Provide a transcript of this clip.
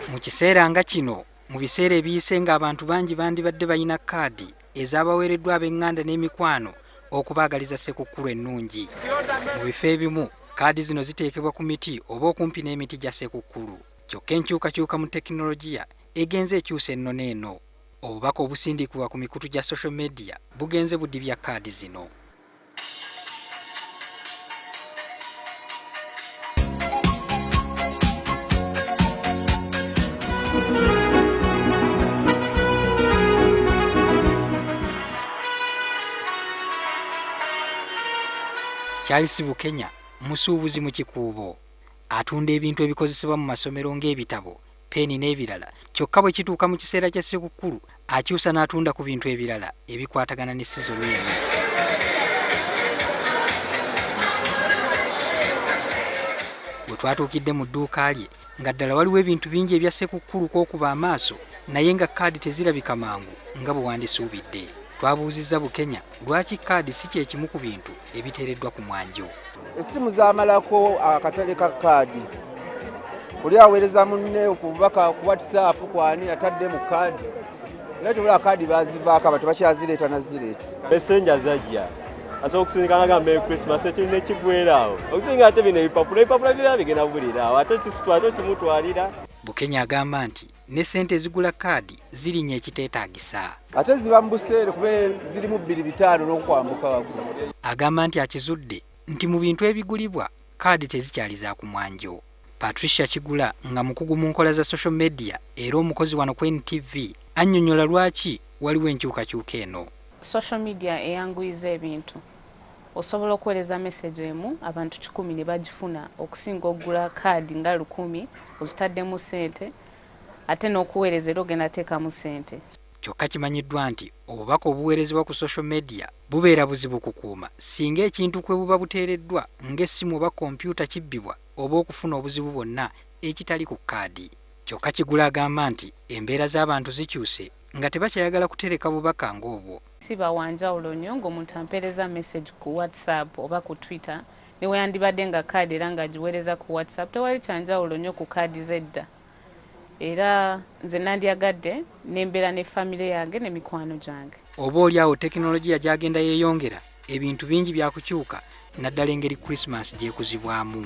Mu kiseera nga kino mu biseera ebiyise ng'abantu bangi bandibadde balina kaadi ez'abaweereddwa ab'eŋŋanda n'emikwano okubaagaliza Ssekukkulu ennungi. Mu bifo ebimu kaadi zino ziteekebwa ku miti oba okumpi n'emiti gya Ssekukkulu. Kyokka enkyukakyuka mu tekinologiya egenze ekyusa enno n'eno. Obubaka obusindikibwa ku mikutu gya social media bugenze budibya kaadi zino. Charles Bukenya musuubuzi mu kikuubo atunda ebintu ebikozesebwa mu masomero ng'ebitabo, peeni n'ebirala. Kyokka bwe kituuka mu kiseera kya Ssekukkulu akyusa n'atunda ku bintu ebirala ebikwatagana ne sizoni eno. Bwe twatuukidde mu dduuka lye nga ddala waliwo ebintu bingi ebya Ssekukkulu kw'okuba amaaso naye nga kaadi tezirabika mangu nga bwe wandisuubidde. Twabuuzizza Bukenya lwaki kaadi si kye kimu ku bintu ebiteereddwa ku mwanjo. Essimu zaamalako akatale ka kaadi. Oli aweereza munne okubaka ku WhatsApp kwani atadde mu kaadi. Era tebula kaadi baazivaako abantu bakyazireeta nazireeta. Messenger zajja. Ate okusindika nga Merry Christmas ekirina ekigwerawo. Okusinga ate bino ebipapula bira bigenda bulirawo ate kimutwalira. Bukenya agamba nti ne ssente ezigula kaadi zirinya ekiteetaagisa. Ate ziba mu buseere kuba zirimu 2-5 n'okwambuka waggulu. Agamba nti akizudde nti mu bintu ebigulibwa kaadi tezikyali za ku mwanjo. Patricia Kigula nga mukugu mu nkola za social media era omukozi wano ku NTV annyonnyola lwaki waliwo enkyukakyuka eno. Social media eyanguyiza ebintu. Osobola okuweereza message emu abantu 10 ne bagifuna okusinga okugula kaadi nga 100 ozitaddemu ssente ate n'okuweereza era ogenda teekamu ssente. Kyokka kimanyiddwa nti obubaka obuweerezebwa ku social media bubeera buzibu kukuuma singa ekintu kwe buba buteereddwa ng'essimu oba kompyuta kibbibwa oba okufuna obuzibu bwonna ekitali ku kaadi. Kyokka Kigula agamba nti embeera z'abantu zikyuse nga tebakyayagala kutereka bubaka ng'obwo. Siba wanjawulo nnyo ng'omuntu ampeereza message ku WhatsApp oba ku Twitter ne weyandibadde nga kaadi era ng'agiweereza ku WhatsApp tewali kyanjawulo nnyo ku kaadi z'edda. Era nze nandyagadde n'embeera ne famire yange ne mikwano gyange. Oba oli awo tekinologiya gy'agenda yeeyongera ebintu bingi byakukyuka naddala engeri Christmas gy'ekuzibwamu.